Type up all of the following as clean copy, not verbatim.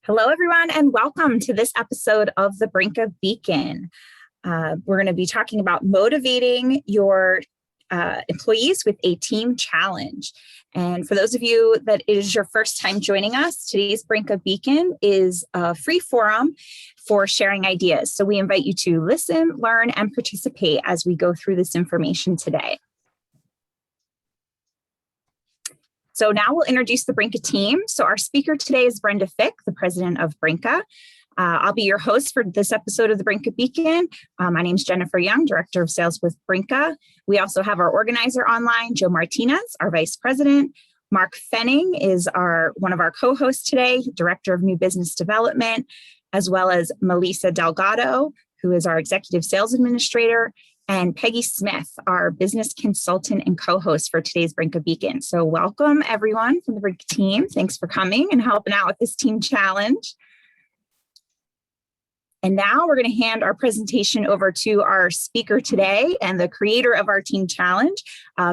Hello, everyone, and welcome to this episode of the Brynka Beacon. We're going to be talking about motivating your employees with a team challenge. And for those of you that it is your first time joining us, today's Brynka Beacon is a free forum for sharing ideas. So we invite you to listen, learn, and participate as we go through this information today. So now we'll introduce the Brynka team. So our speaker today is Brenda Fick, the president of Brynka. I'll be your host for this episode of the Brynka Beacon. My name is Jennifer Young, Director of Sales with Brynka. We also have our organizer online, Joe Martinez, our Vice President. Mark Fenning is one of our co-hosts today, Director of New Business Development, as well as Melissa Delgado, who is our Executive Sales Administrator, and Peggy Smith, our business consultant and co-host for today's Brynka Beacon. So welcome everyone from the Brynka team. Thanks for coming and helping out with this team challenge. And now we're going to hand our presentation over to our speaker today and the creator of our team challenge,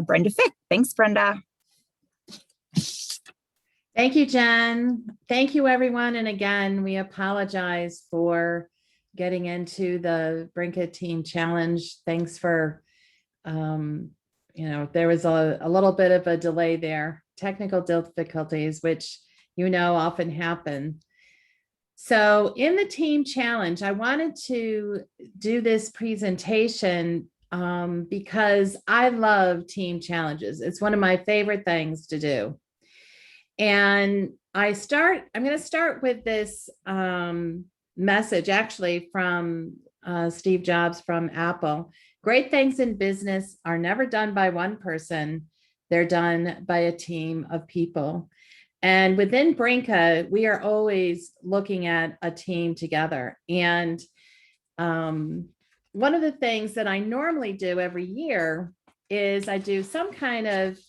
Brenda Fick. Thanks, Brenda. Thank you, Jen. Thank you, everyone. And again, we apologize for getting into the Brynka team challenge. Thanks for, there was a little bit of a delay there, technical difficulties, which often happen. So in the team challenge, I wanted to do this presentation because I love team challenges. It's one of my favorite things to do. And I'm going to start with this message actually from Steve Jobs from Apple. Great things in business are never done by one person. They're done by a team of people. And within Brynka, we are always looking at a team together. And one of the things that I normally do every year is I do some kind of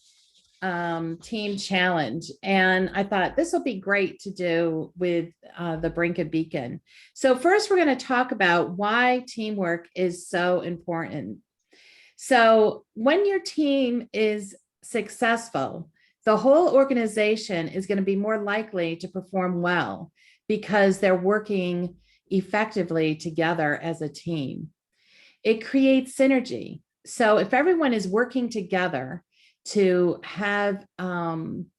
team challenge. And I thought this will be great to do with the Brynka Beacon. So first, we're going to talk about why teamwork is so important. So when your team is successful, the whole organization is going to be more likely to perform well because they're working effectively together as a team. It creates synergy. So if everyone is working together to have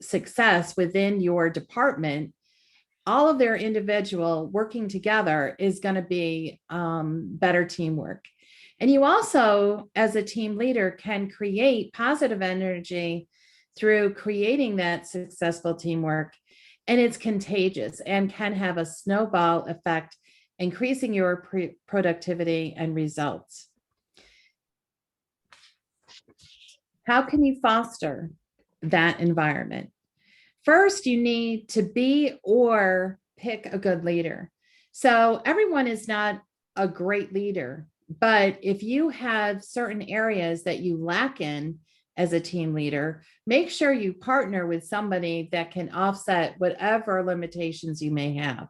success within your department, all of their individual working together is going to be better teamwork. And you also, as a team leader, can create positive energy through creating that successful teamwork. And it's contagious and can have a snowball effect, increasing your productivity and results. How can you foster that environment? First, you need to be or pick a good leader. So everyone is not a great leader, but if you have certain areas that you lack in as a team leader, make sure you partner with somebody that can offset whatever limitations you may have.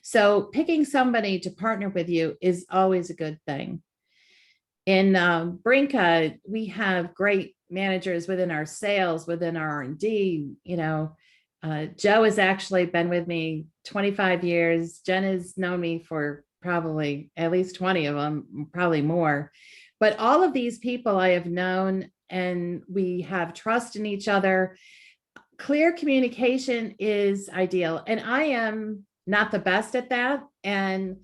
So picking somebody to partner with you is always a good thing. In Brynka, we have great managers within our sales, within our R&D. Joe has actually been with me 25 years. Jen has known me for probably at least 20 of them, probably more. But all of these people I have known, and we have trust in each other. Clear communication is ideal. And I am not the best at that. And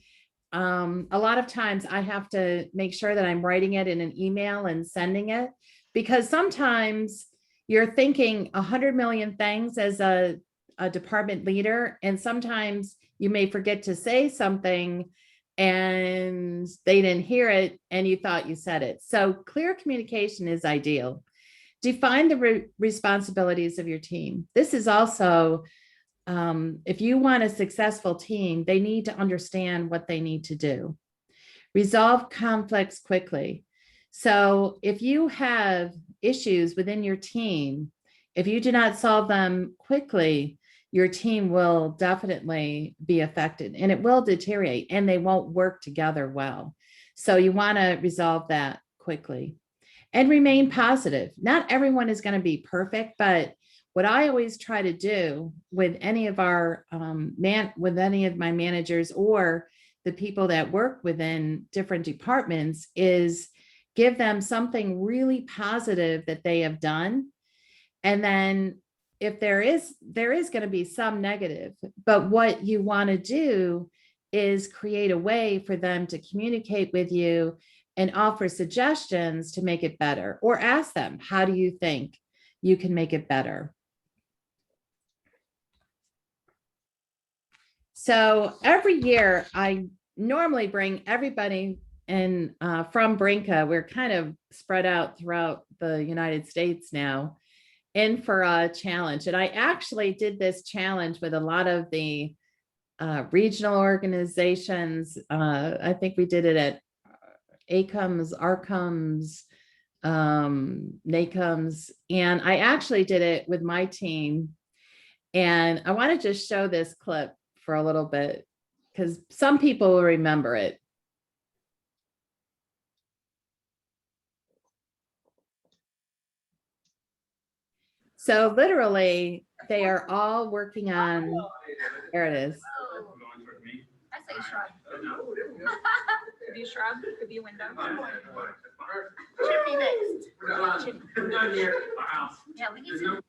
a lot of times I have to make sure that I'm writing it in an email and sending it, because sometimes you're thinking 100 million things as a department leader, and sometimes you may forget to say something and they didn't hear it and you thought you said it. So clear communication is ideal. Define the responsibilities of your team. This is also, if you want a successful team, they need to understand what they need to do. Resolve conflicts quickly. So if you have issues within your team, if you do not solve them quickly, your team will definitely be affected and it will deteriorate and they won't work together well. So you want to resolve that quickly. and remain positive. Not everyone is going to be perfect, but what I always try to do with any of our with any of my managers or the people that work within different departments is give them something really positive that they have done. And then if there is going to be some negative, but what you want to do is create a way for them to communicate with you and offer suggestions to make it better, or ask them, how do you think you can make it better? So every year I normally bring everybody in from Brynka. We're kind of spread out throughout the United States now, in for a challenge. And I actually did this challenge with a lot of the regional organizations. I think we did it at ACOMS, ARCOMS, NACOMS, and I actually did it with my team. And I want to just show this clip for a little bit because some people will remember it. So literally, they are all working on, there it is. I say shrub. Could be a shrub, could be a window. Chimney next. Yeah, we need to.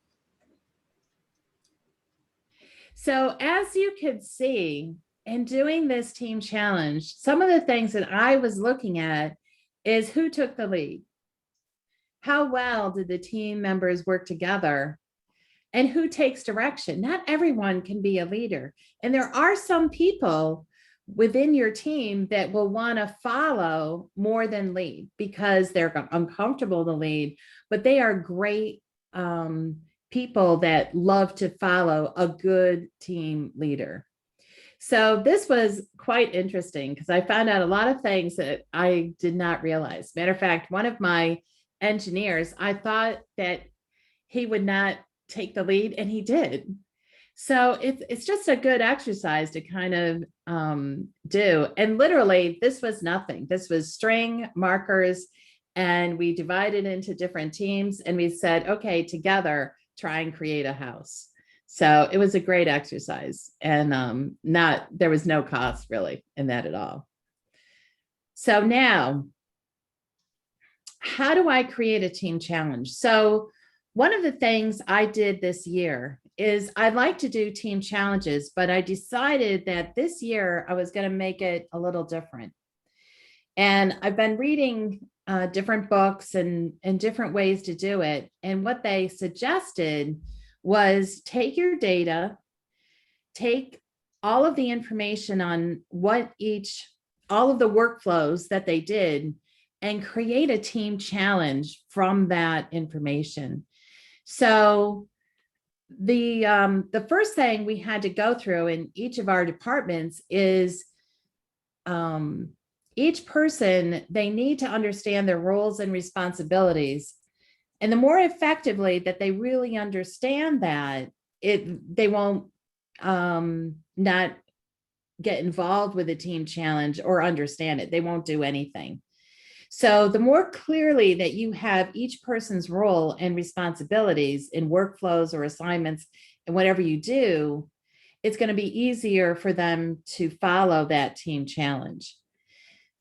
So as you could see, in doing this team challenge, some of the things that I was looking at is who took the lead. How well did the team members work together? And who takes direction? Not everyone can be a leader. And there are some people within your team that will want to follow more than lead because they're uncomfortable to lead, but they are great people that love to follow a good team leader. So this was quite interesting because I found out a lot of things that I did not realize. Matter of fact, one of my engineers, I thought that he would not take the lead, and he did. So it's just a good exercise to kind of do. And literally, this was nothing. This was string markers, and we divided into different teams, and we said, okay, together, try and create a house. So it was a great exercise, and there was no cost really in that at all. So now, how do I create a team challenge? So one of the things I did this year is I like to do team challenges, but I decided that this year I was going to make it a little different. And I've been reading different books and different ways to do it. And what they suggested was take your data, take all of the information on all of the workflows that they did, and create a team challenge from that information. So the first thing we had to go through in each of our departments is each person, they need to understand their roles and responsibilities. And the more effectively that they really understand that, they won't not get involved with a team challenge or understand it. They won't do anything. So the more clearly that you have each person's role and responsibilities in workflows or assignments and whatever you do, it's going to be easier for them to follow that team challenge.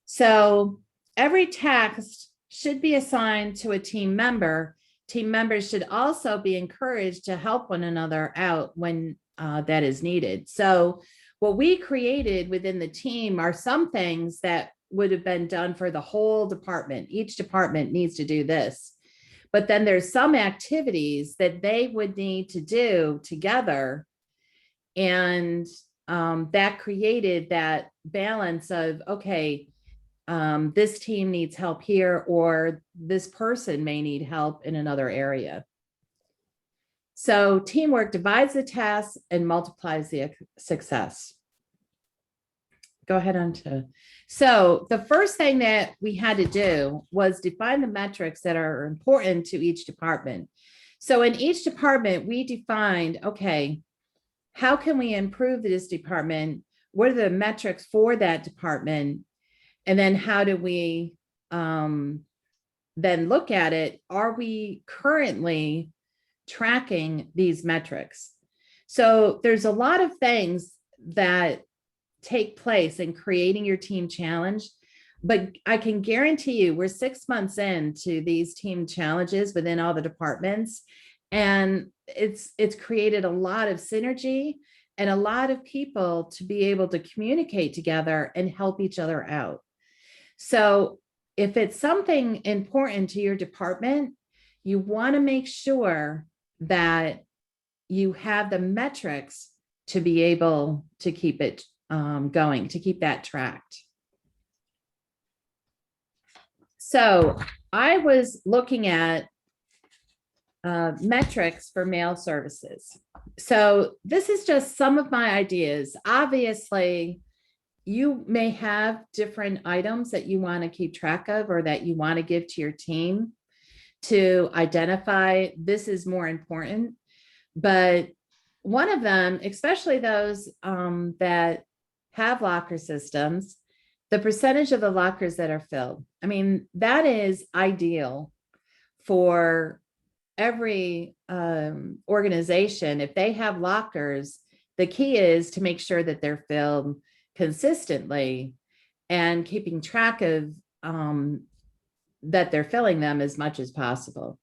So every task should be assigned to a team member. Team members should also be encouraged to help one another out when that is needed. So what we created within the team are some things that would have been done for the whole department. Each department needs to do this. But then there's some activities that they would need to do together. And that created that balance of, okay, this team needs help here, or this person may need help in another area. So teamwork divides the tasks and multiplies the success. Go ahead on to. So the first thing that we had to do was define the metrics that are important to each department. So in each department, we defined, okay, how can we improve this department? What are the metrics for that department? And then how do we then look at it, are we currently tracking these metrics? So there's a lot of things that take place in creating your team challenge, but I can guarantee you we're 6 months into these team challenges within all the departments, and it's created a lot of synergy and a lot of people to be able to communicate together and help each other out. So if it's something important to your department, you want to make sure that you have the metrics to be able to keep it going, to keep that tracked. So I was looking at metrics for mail services. So this is just some of my ideas. Obviously, you may have different items that you want to keep track of or that you want to give to your team to identify this is more important. But one of them, especially those that have locker systems, the percentage of the lockers that are filled. I mean, that is ideal for every organization. If they have lockers, the key is to make sure that they're filled consistently and keeping track of that they're filling them as much as possible.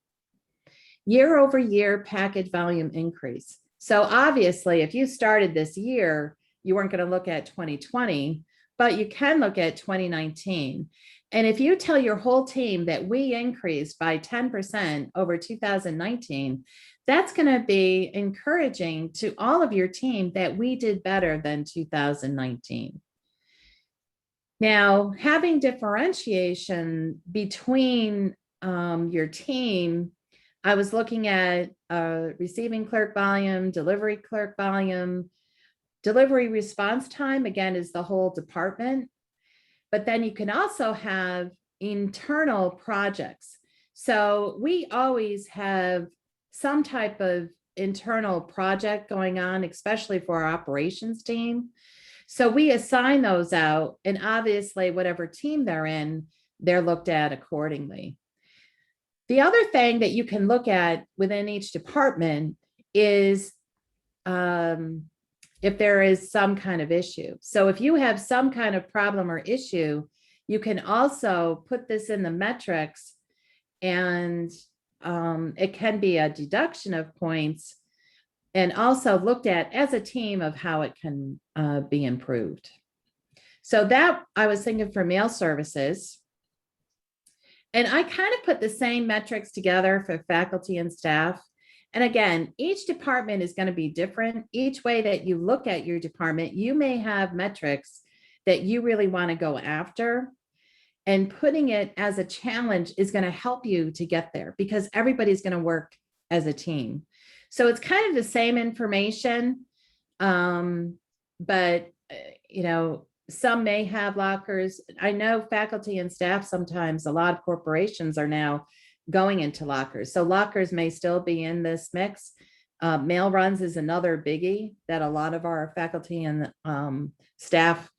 Year over year package volume increase. So obviously, if you started this year, you weren't going to look at 2020, but you can look at 2019. And if you tell your whole team that we increased by 10% over 2019, that's going to be encouraging to all of your team that we did better than 2019. Now, having differentiation between your team, I was looking at receiving clerk volume, delivery clerk volume, delivery response time, again, is the whole department. But then you can also have internal projects. So we always have some type of internal project going on, especially for our operations team. So we assign those out, and obviously whatever team they're in, they're looked at accordingly. The other thing that you can look at within each department is if there is some kind of issue. So if you have some kind of problem or issue, you can also put this in the metrics, and it can be a deduction of points and also looked at as a team of how it can be improved. So that I was thinking for mail services. And I kind of put the same metrics together for faculty and staff. And again, each department is going to be different. Each way that you look at your department, you may have metrics that you really want to go after. And putting it as a challenge is going to help you to get there because everybody's going to work as a team. So it's kind of the same information, but you know, some may have lockers. I know faculty and staff, sometimes a lot of corporations are now going into lockers. So lockers may still be in this mix. Mail runs is another biggie that a lot of our faculty and staff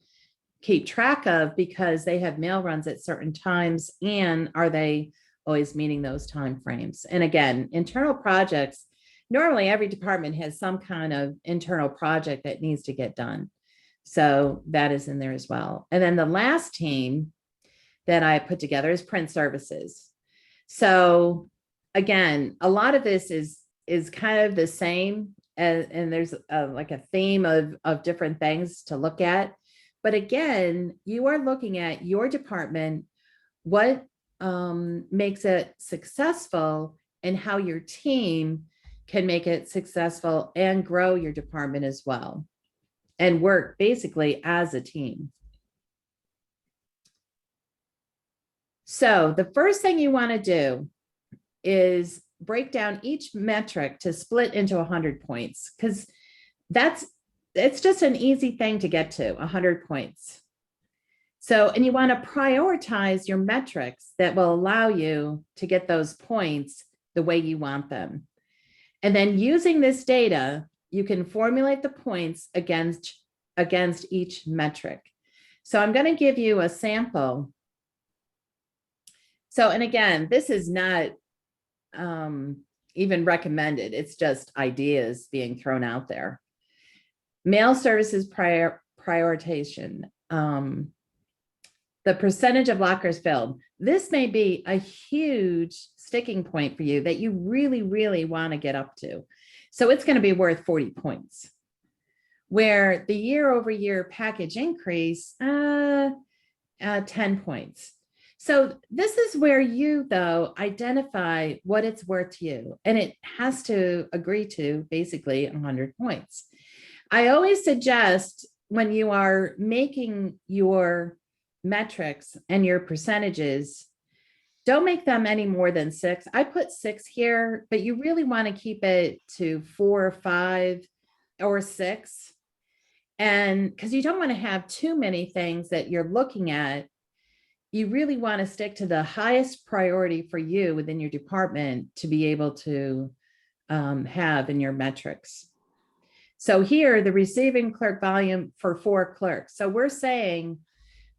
keep track of because they have mail runs at certain times, and are they always meeting those time frames? And again, internal projects, normally every department has some kind of internal project that needs to get done. So that is in there as well. And then the last team that I put together is print services. So again, a lot of this is kind of the same, and there's like a theme of different things to look at. But again, you are looking at your department, what makes it successful, and how your team can make it successful and grow your department as well, and work basically as a team. So the first thing you want to do is break down each metric to split into 100 points, because it's just an easy thing to get to 100 points. So, and you want to prioritize your metrics that will allow you to get those points the way you want them. And then using this data, you can formulate the points against each metric. So I'm going to give you a sample. So, and again, this is not even recommended. It's just ideas being thrown out there. Mail services prioritization. The percentage of lockers filled. This may be a huge sticking point for you that you really, really want to get up to. So it's going to be worth 40 points. Where the year over year package increase, 10 points. So this is where you, though, identify what it's worth to you. And it has to agree to basically 100 points. I always suggest when you are making your metrics and your percentages, don't make them any more than 6. I put 6 here, but you really want to keep it to 4 or 5 or 6. And because you don't want to have too many things that you're looking at, you really want to stick to the highest priority for you within your department to be able to have in your metrics. So here, the receiving clerk volume for 4 clerks. So we're saying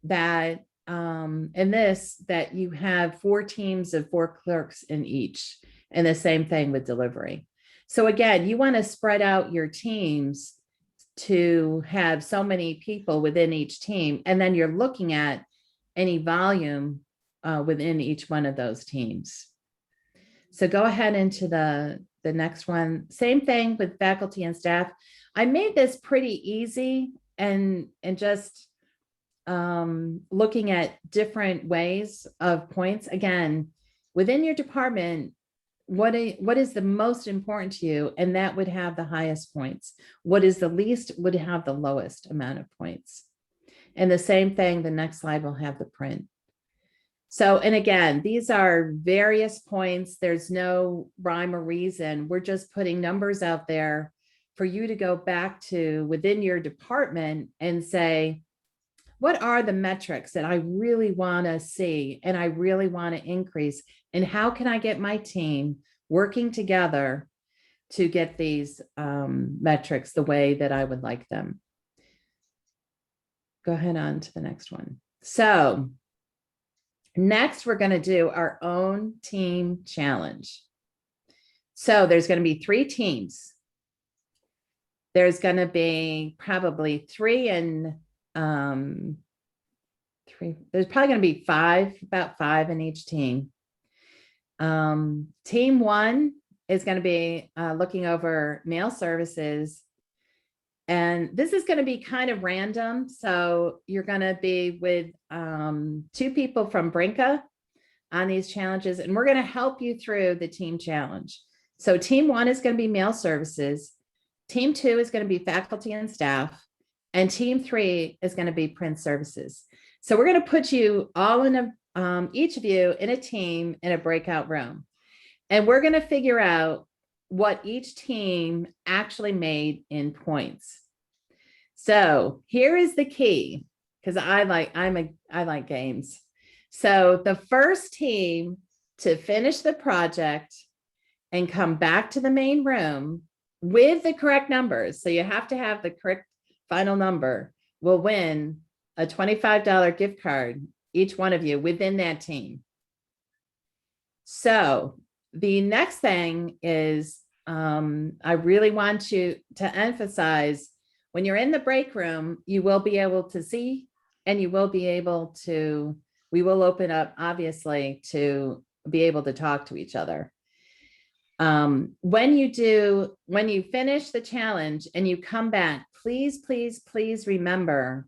that in this, that you have 4 teams of 4 clerks in each, and the same thing with delivery. So again, you want to spread out your teams to have so many people within each team, and then you're looking at any volume within each one of those teams. So go ahead into the next one. Same thing with faculty and staff. I made this pretty easy and just looking at different ways of points. Again, within your department, what is the most important to you? And that would have the highest points. What is the least would have the lowest amount of points. And the same thing, the next slide will have the print. So, and again, these are various points. There's no rhyme or reason. We're just putting numbers out there for you to go back to within your department and say, what are the metrics that I really want to see and I really want to increase? And how can I get my team working together to get these metrics the way that I would like them? Go ahead on to the next one. So next, we're going to do our own team challenge. So there's going to be 3 teams. There's going to be probably 3 and 3. There's probably going to be 5, about 5 in each team. Team 1 is going to be looking over mail services. And this is going to be kind of random. So you're going to be with 2 people from Brynka on these challenges, and we're going to help you through the team challenge. So team 1 is going to be mail services. Team 2 is going to be faculty and staff. And team 3 is going to be print services. So we're going to put you all in each of you in a team in a breakout room. And we're going to figure out what each team actually made in points. So here is the key, because I like games. So the first team to finish the project and come back to the main room with the correct numbers, so you have to have the correct final number, will win a $25 gift card, each one of you within that team. So the next thing is, I really want you to emphasize, when you're in the break room, you will be able to see, and you will be able to, we will open up, obviously, to be able to talk to each other. When you finish the challenge and you come back, please, please, please remember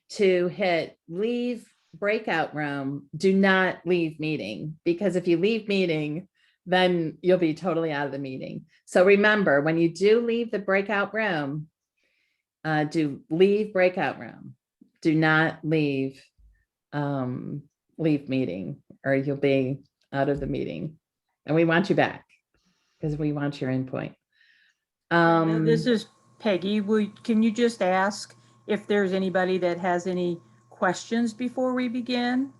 to hit leave breakout room. Do not leave meeting, because if you leave meeting, then you'll be totally out of the meeting. So remember, when you do leave the breakout room, do leave breakout room. Do not leave meeting, or you'll be out of the meeting. And we want you back because we want your input. This is Peggy. Can you just ask if there's anybody that has any questions before we begin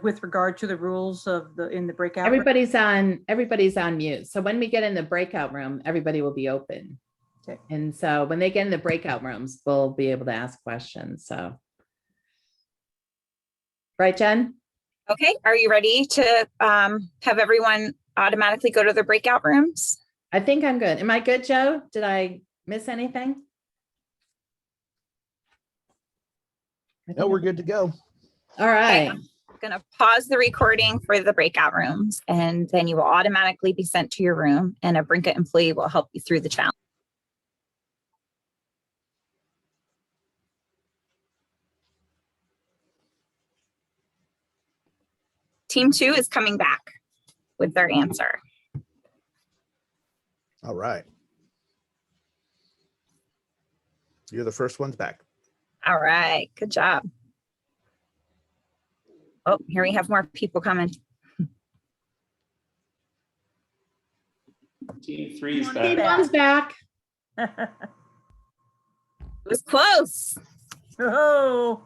with regard to the rules of in the breakout room? Everybody's on mute. So when we get in the breakout room, everybody will be open. Okay. And so when they get in the breakout rooms, we'll be able to ask questions. So, right, Jen? Okay, are you ready to have everyone automatically go to the breakout rooms? I think I'm good. Am I good, Joe? Did I miss anything? No, we're good to go. All right. I'm going to pause the recording for the breakout rooms, and then you will automatically be sent to your room, and a Brynka employee will help you through the challenge. Team 2 is coming back with their answer. All right. You're the first ones back. All right, good job. Oh, here we have more people coming. Team 3's Team back. 1's back. It was close. Oh,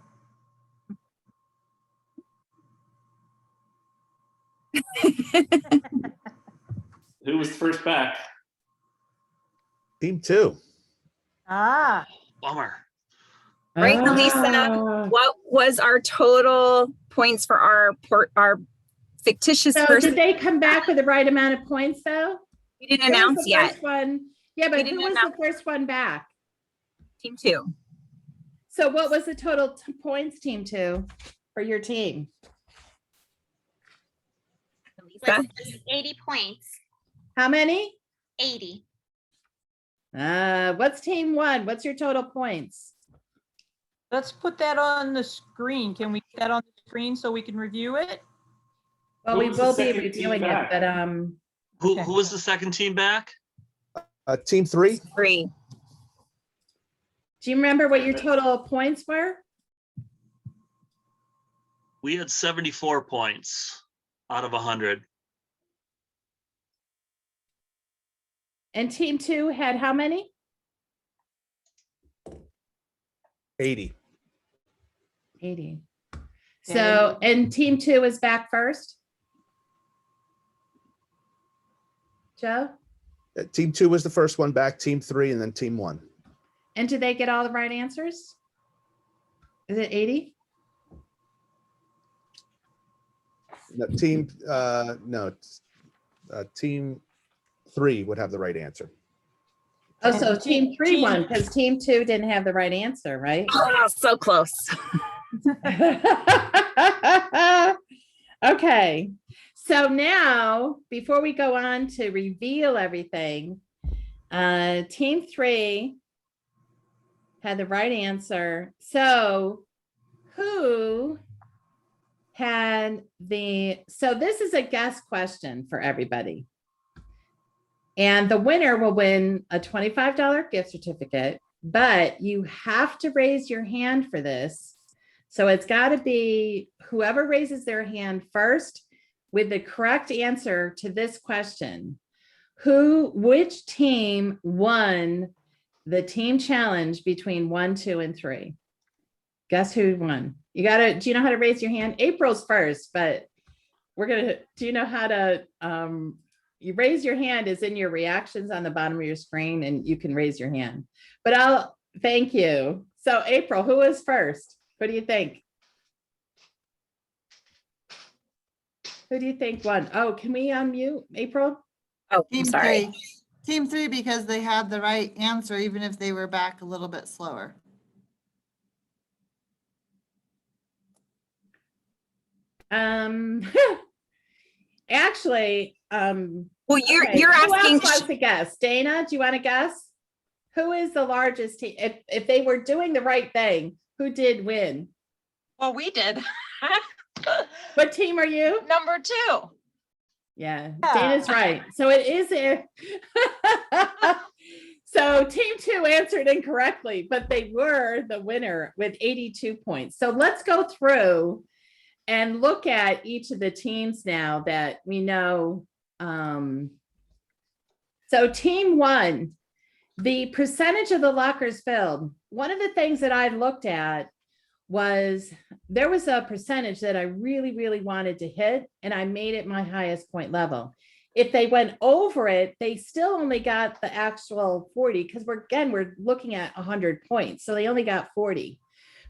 Who was first back? Team 2. ah, Bummer. Right, Lisa? Ah. What was our total points for our fictitious So person? did they come back with the right amount of points though? We didn't Who was announce the yet. first one? Yeah, We but didn't who was announce. the first one back? Team 2. So what was the total points, team 2, for your team? Lisa? 80 points. How many? 80. What's team 1? What's your total points? let's put that on the screen. Can we get that on the screen so we can review it? Well, we Who was the will be second team reviewing it, back? but Who, Okay. who was the second team back? Team 3. 3. do you remember what your total points were? We had 74 points out of 100. And team 2 had how many? 80. 80. So, and team 2 is back first? Joe? Team 2 was the first one back, Team 3, and then Team 1. And did they get all the right answers? Is it 80? No, Team 3 would have the right answer. Oh, so And team 3 team- won because team 2 didn't have the right answer, right? Oh, so close. Okay, so now before we go on to reveal everything, team 3 had the right answer. So who had so this is a guess question for everybody. And the winner will win a $25 gift certificate, but you have to raise your hand for this. So it's got to be whoever raises their hand first with the correct answer to this question. Which team won the team challenge between 1, 2, and 3? Guess who won? Do you know how to raise your hand? April's first, but do you know how to, you raise your hand is in your reactions on the bottom of your screen and you can raise your hand, but thank you. So April, who was first? What do you think? Who do you think won? Oh, can we unmute April? Oh, I'm Team sorry. 3. Team 3 because they had the right answer, even if they were back a little bit slower. Actually, Well, you're okay, you're who asking. else wants to guess? Dana, do you want to guess? Who is the largest team? If they were doing the right thing, who did win? Well, we did. What team are you? Number 2. Yeah, Yeah. Dana's right. So it is so team 2 answered incorrectly, but they were the winner with 82 points. So let's go through and look at each of the teams now that we know. So team 1, the percentage of the lockers filled. One of the things that I looked at was there was a percentage that I really, really wanted to hit, and I made it my highest point level. If they went over it, they still only got the actual 40 because we're looking at 100 points. So they only got 40.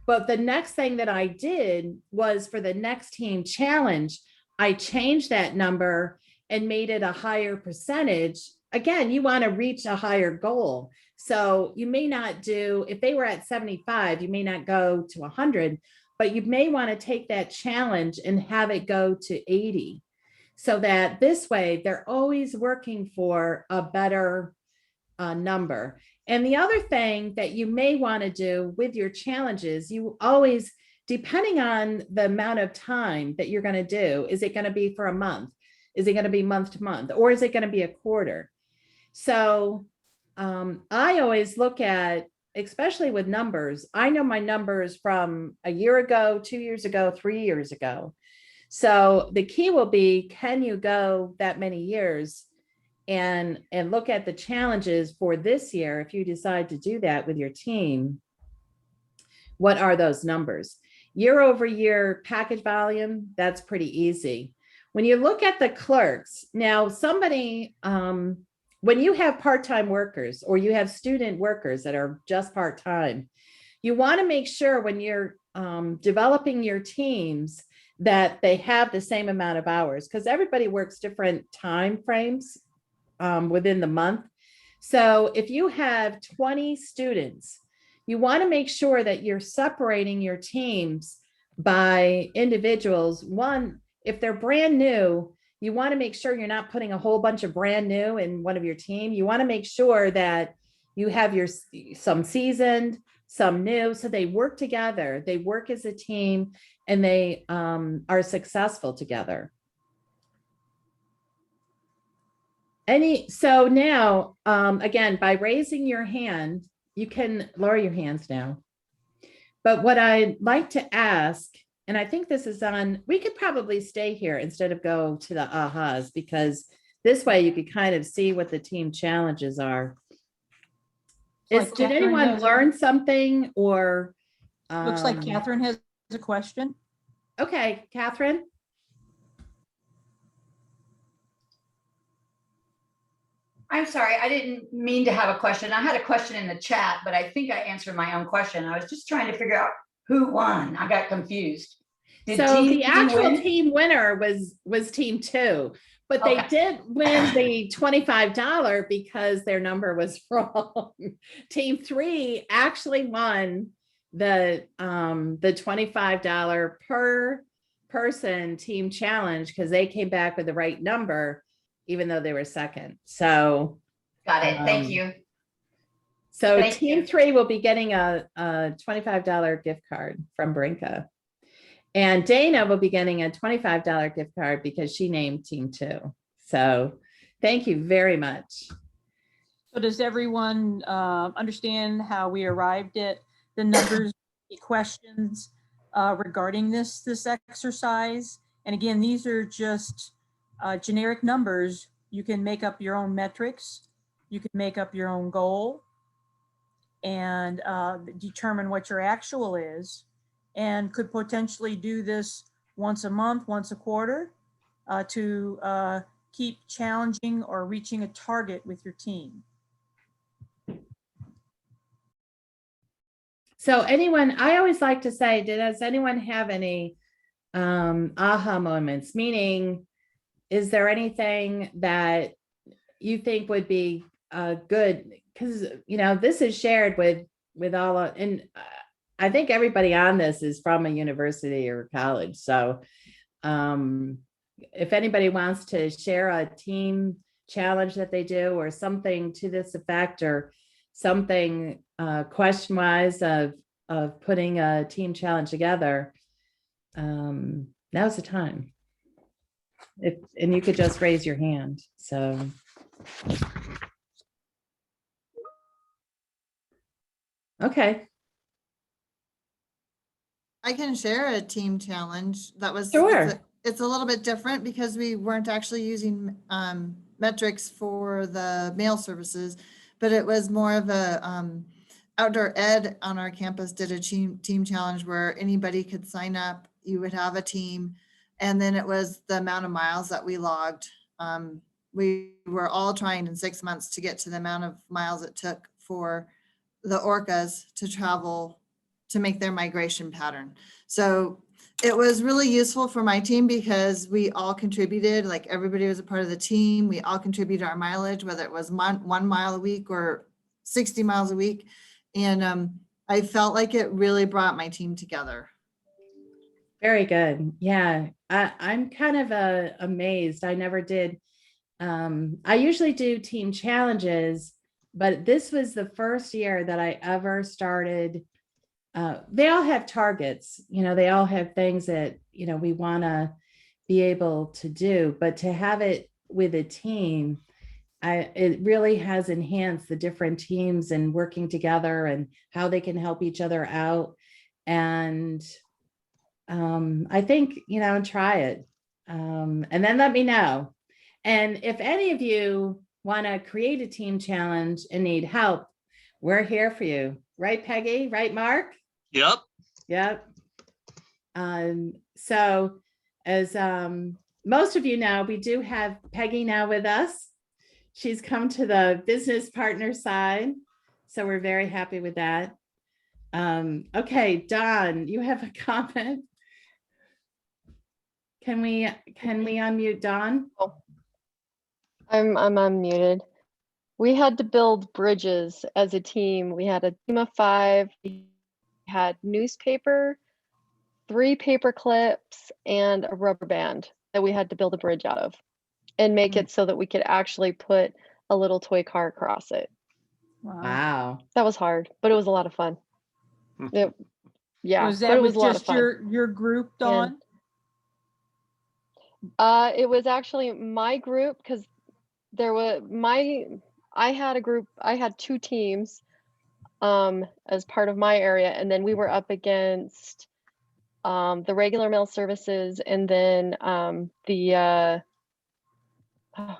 But the next thing that I did was for the next team challenge, I changed that number and made it a higher percentage. Again, you want to reach a higher goal. So you may not do, if they were at 75, you may not go to 100, but you may want to take that challenge and have it go to 80. So that this way they're always working for a better number. And the other thing that you may want to do with your challenges, you always, depending on the amount of time that you're going to do, is it going to be for a month? Is it going to be month to month? Or is it going to be a quarter? So I always look at, especially with numbers, I know my numbers from a year ago, 2 years ago, 3 years ago. So the key will be, can you go that many years and look at the challenges for this year? If you decide to do that with your team, what are those numbers? Year over year package volume, that's pretty easy. When you look at the clerks, now somebody, when you have part-time workers or you have student workers that are just part-time, you want to make sure when you're developing your teams that they have the same amount of hours, because everybody works different time frames within the month. So if you have 20 students, you want to make sure that you're separating your teams by individuals. One, if they're brand new, you want to make sure you're not putting a whole bunch of brand new in one of your team. You want to make sure that you have some seasoned, some new, so they work together, they work as a team, and they are successful together. So now, again, by raising your hand, you can lower your hands now. But what I'd like to ask, and I think this is on, we could probably stay here instead of go to the ahas, because this way you could kind of see what the team challenges are. Did Catherine anyone has- learn something or? Looks like Catherine has a question. Okay, Catherine. I'm sorry, I didn't mean to have a question. I had a question in the chat, but I think I answered my own question. I was just trying to figure out who won. I got confused. So the actual win? team winner was team 2, but they Okay. did win the $25 because their number was wrong. Team 3 actually won the $25 per person team challenge because they came back with the right number, even though they were second. So Got it. Thank you. So Thank team you. 3 will be getting a $25 gift card from Brynka. And Dana will be getting a $25 gift card because she named team 2. So thank you very much. So does everyone understand how we arrived at the numbers, the questions regarding this exercise? And again, these are just generic numbers. You can make up your own metrics. You can make up your own goal and determine what your actual is, and could potentially do this once a month, once a quarter to keep challenging or reaching a target with your team. So anyone, I always like to say, does anyone have any aha moments? Meaning, is there anything that you think would be good? Because, you know, this is shared with all, and I think everybody on this is from a university or college. So if anybody wants to share a team challenge that they do or something to this effect, or something question-wise of putting a team challenge together, now's the time. And you could just raise your hand. So. Okay. I can share a team challenge. That was, Sure. it's a little bit different because we weren't actually using metrics for the mail services, but it was more of a outdoor ed on our campus did a team challenge where anybody could sign up. You would have a team, and then it was the amount of miles that we logged. We were all trying in 6 months to get to the amount of miles it took for the orcas to travel to make their migration pattern. So it was really useful for my team because we all contributed, like everybody was a part of the team. We all contributed our mileage, whether it was 1 mile a week or 60 miles a week. And I felt like it really brought my team together. Very good. Yeah, I'm kind of amazed. I never did. I usually do team challenges, but this was the first year that I ever started. They all have targets, they all have things that, we want to be able to do, but to have it with a team, it really has enhanced the different teams and working together and how they can help each other out. And I think, try it. And then let me know. And if any of you want to create a team challenge and need help, we're here for you. Right, Peggy? Right, Mark? Yep. Yep. So as most of you know, we do have Peggy now with us. She's come to the business partner side. So we're very happy with that. Okay, Don, you have a comment? Can we unmute Don? Oh, I'm unmuted. We had to build bridges as a team. We had a team of 5. We had newspaper, 3 paper clips, and a rubber band that we had to build a bridge out of and make it so that we could actually put a little toy car across it. Wow. That was hard, but it was a lot of fun. Yeah, Was but that it was with a lot of just fun. your group, Dawn? It was actually my group because I had a group, I had 2 teams as part of my area, and then we were up against the regular mail services, and then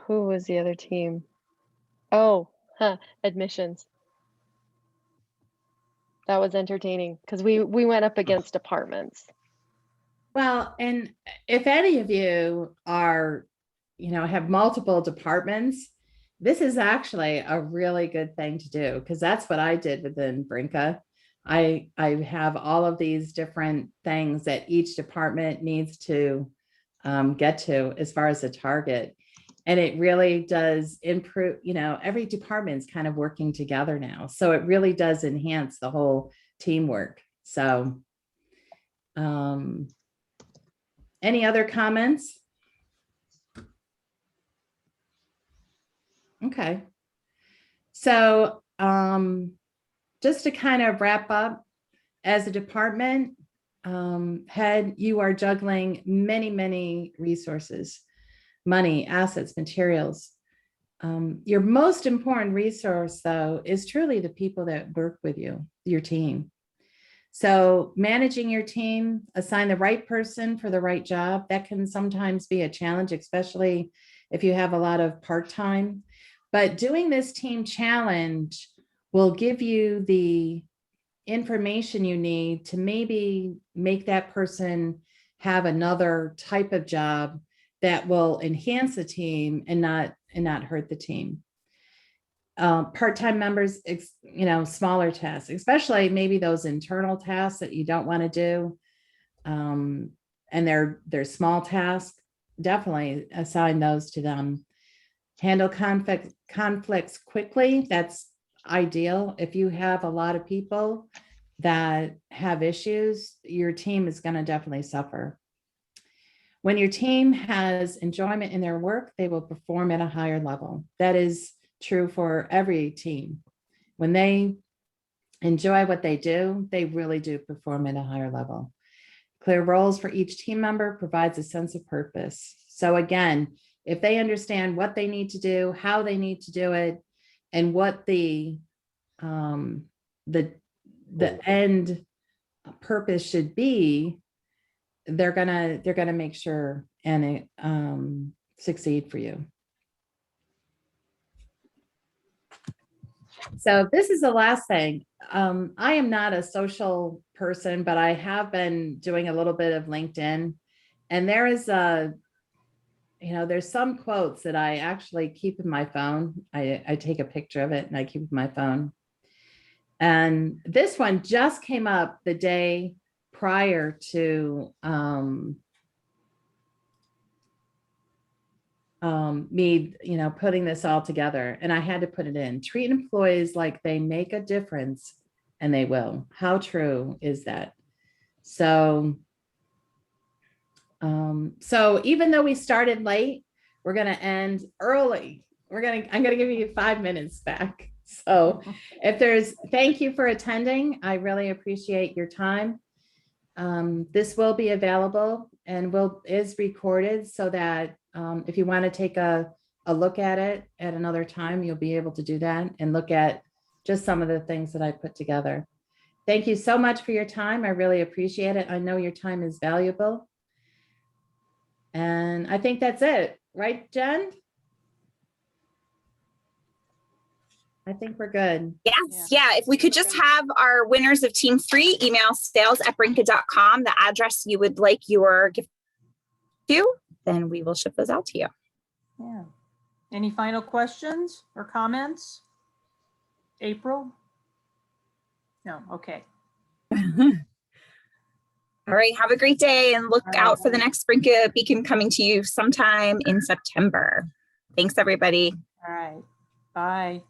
who was the other team? Admissions. That was entertaining because we went up against departments. Well, and if any of you are, have multiple departments, this is actually a really good thing to do because that's what I did within Brynka. I have all of these different things that each department needs to get to as far as the target. And it really does improve, every department's kind of working together now. So it really does enhance the whole teamwork. So any other comments? Okay. So just to kind of wrap up, as a department head, you are juggling many, many resources, money, assets, materials. Your most important resource, though, is truly the people that work with you, your team. So managing your team, assign the right person for the right job, that can sometimes be a challenge, especially if you have a lot of part-time. But doing this team challenge will give you the information you need to maybe make that person have another type of job that will enhance the team and not hurt the team. Part-time members, smaller tasks, especially maybe those internal tasks that you don't want to do. And they're small tasks, definitely assign those to them. Handle conflicts quickly. That's ideal. If you have a lot of people that have issues, your team is going to definitely suffer. When your team has enjoyment in their work, they will perform at a higher level. That is true for every team. When they enjoy what they do, they really do perform at a higher level. Clear roles for each team member provides a sense of purpose. So again, if they understand what they need to do, how they need to do it, and what the end purpose should be, they're gonna make sure and succeed for you. So this is the last thing. I am not a social person, but I have been doing a little bit of LinkedIn, and there is there's some quotes that I actually keep in my phone. I take a picture of it and I keep it in my phone. And this one just came up the day prior to me, putting this all together, and I had to put it in. Treat employees like they make a difference, and they will. How true is that? So, so even though we started late, we're going to end early. I'm going to give you 5 minutes back. So thank you for attending. I really appreciate your time. This will be available and is recorded so that if you want to take a look at it at another time, you'll be able to do that and look at just some of the things that I put together. Thank you so much for your time. I really appreciate it. I know your time is valuable. And I think that's it. Right, Jen? I think we're good. Yes, yeah. If we could just have our winners of Team 3 email sales@brynka.com, the address you would like your gift to, then we will ship those out to you. Yeah. Any final questions or comments? April? No, okay. All right, have a great day and look All right. out for the next Brynka Beacon coming to you sometime in September. Thanks, everybody. All right. Bye.